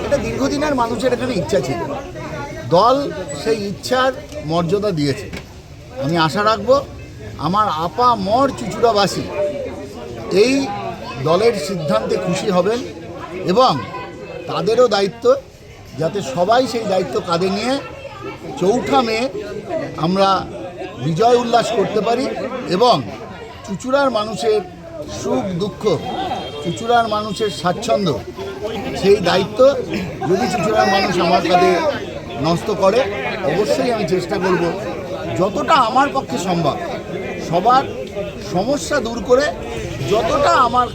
এটা দীর্ঘদিনের মানুষের এখানে ইচ্ছা ছিল, দল সেই ইচ্ছার মর্যাদা দিয়েছে। আমি আশা রাখব আমার আপা মর চুঁচুড়াবাসী এই দলের সিদ্ধান্তে খুশি হবেন এবং তাদেরও দায়িত্ব যাতে সবাই সেই দায়িত্ব কাঁধে নিয়ে 4 মে আমরা বিজয় উল্লাস করতে পারি এবং চুঁচুড়ার মানুষের সুখ দুঃখ, চুঁচুড়ার মানুষের স্বাচ্ছন্দ্য, সেই দায়িত্ব যদি চুঁচুড়ার মানুষ আমার কাঁধে ন্যস্ত করে, অবশ্যই আমি চেষ্টা করব যতটা আমার পক্ষে সম্ভব সবার সমস্যা দূর করে, যতটা আমার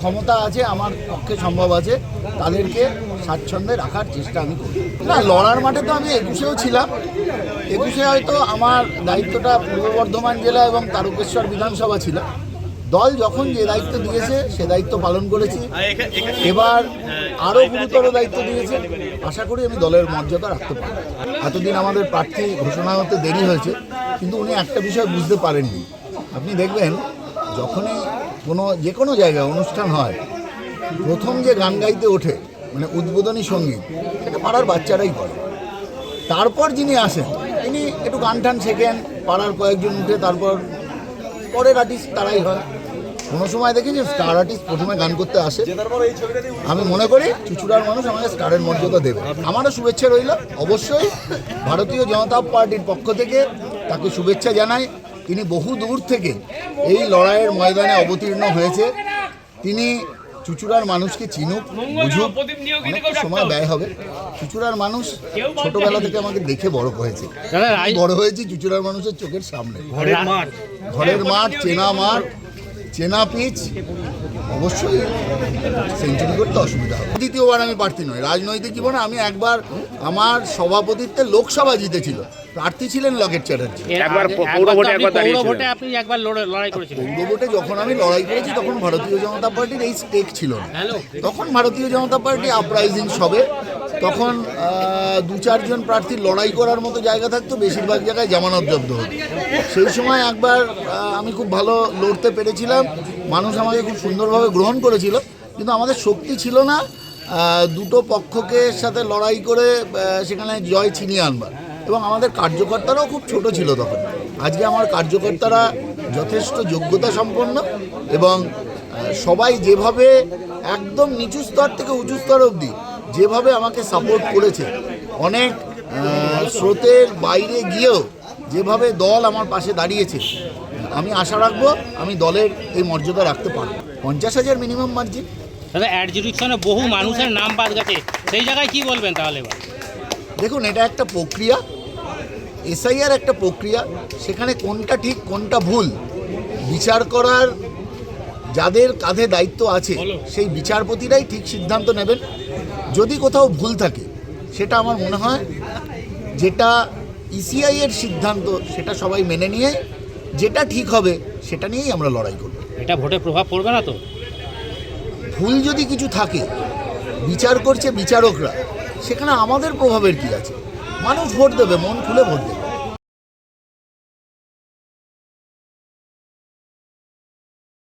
ক্ষমতা আছে, আমার পক্ষে সম্ভব আছে, তাদেরকে স্বাচ্ছন্দ্যে রাখার চেষ্টা আমি করি। না, লড়ার মাঠে তো আমি 21-এও ছিলাম। 21-এ হয়তো আমার দায়িত্বটা পূর্ব বর্ধমান জেলা এবং তারকেশ্বর বিধানসভা ছিল। দল যখন যে দায়িত্ব দিয়েছে সে দায়িত্ব পালন করেছি। এবার আরও গুরুতর দায়িত্ব দিয়েছে, আশা করি আমি দলের মর্যাদা রাখতে পারি। এতদিন আমাদের প্রার্থী ঘোষণা হতে দেরি হয়েছে, কিন্তু উনি একটা বিষয় বুঝতে পারেননি। আপনি দেখবেন যখনই যে কোনো জায়গায় অনুষ্ঠান হয়, প্রথম যে গান গাইতে ওঠে মানে উদ্বোধনী সঙ্গীত, সেটা পাড়ার বাচ্চারাই করে। তারপর যিনি আসেন তিনি একটু গান টান শেখেন, পাড়ার কয়েকজন উঠে তারপর পরের আর্টিস্ট তারাই হয়। কোনো সময় দেখি যে স্টার আর্টিস্ট প্রথমে গান করতে আসে। আমি মনে করি চুঁচুড়ার মানুষ আমাকে স্টারের মর্যাদা দেবে। আমারও শুভেচ্ছা রইল। অবশ্যই ভারতীয় জনতা পার্টির পক্ষ থেকে তাকে শুভেচ্ছা জানাই। তিনি বহু দূর থেকে এই লড়াইয়ের ময়দানে অবতীর্ণ হয়েছে। তিনি চুঁচুড়ার মানুষকে চিনুক, বুঝুক, অনেক সময় ব্যয় হবে। চুঁচুড়ার মানুষ ছোটবেলা থেকে আমাকে দেখে বড় হয়েছে, বড় হয়েছি চুঁচুড়ার মানুষের চোখের সামনে। ঘরের মাঠ, চেনা পিচ, অবশ্যই সেঞ্চুরি করতে অসুবিধা হবে। দ্বিতীয়বার আমি প্রার্থী নই। রাজনৈতিক জীবনে আমি একবার আমার সভাপতিত্বে লোকসভা জিতেছিল, প্রার্থী ছিলেন লকেট চ্যাটার্জি। পৌরভোটে যখন আমি লড়াই করেছি তখন ভারতীয় জনতা পার্টির এই স্টেক ছিল না। তখন ভারতীয় জনতা পার্টি আপরাইজিং সবে, তখন 2-4 জন প্রার্থীর লড়াই করার মতো জায়গা থাকতো, বেশিরভাগ জায়গায় জামানত জব্দ হতো। সেই সময় একবার আমি খুব ভালো লড়তে পেরেছিলাম, মানুষ আমাকে খুব সুন্দরভাবে গ্রহণ করেছিল, কিন্তু আমাদের শক্তি ছিল না দুটো পক্ষকে সাথে লড়াই করে সেখানে জয় ছিনিয়ে আনবার, এবং আমাদের কার্যকর্তারাও খুব ছোট ছিল তখন। আজকে আমার কার্যকর্তারা যথেষ্ট যোগ্যতা সম্পন্ন এবং সবাই যেভাবে একদম নিচু স্তর থেকে উঁচু স্তর অবধি যেভাবে আমাকে সাপোর্ট করেছে, অনেক স্রোতের বাইরে গিয়েও যেভাবে দল আমার পাশে দাঁড়িয়েছে, আমি আশা রাখবো আমি দলের এই মর্যাদা রাখতে পারবো। 50,000 মিনিমাম মার্জিন। দাদা, অ্যাডজুডিকশনে বহু মানুষের নাম বাদ গেছে, সেই জায়গায় কি বলবেন তাহলে? দেখুন, এটা একটা প্রক্রিয়া, এসআইআর একটা প্রক্রিয়া, সেখানে কোনটা ঠিক কোনটা ভুল বিচার করার যাদের কাঁধে দায়িত্ব আছে সেই বিচারপতিরাই ঠিক সিদ্ধান্ত নেবেন। যদি কোথাও ভুল থাকে সেটা আমার মনে হয় যেটা ইসিআই এর সিদ্ধান্ত সেটা সবাই মেনে নিয়ে যেটা ঠিক হবে সেটা নিয়েই আমরা লড়াই করব। এটা ভোটে প্রভাব পড়বে না তো? ভুল যদি কিছু থাকে, বিচার করছে বিচারকরা, সেখানে আমাদের প্রভাবের কি আছে? মানুষ ভোট দেবে, মন খুলে ভোট দেবে।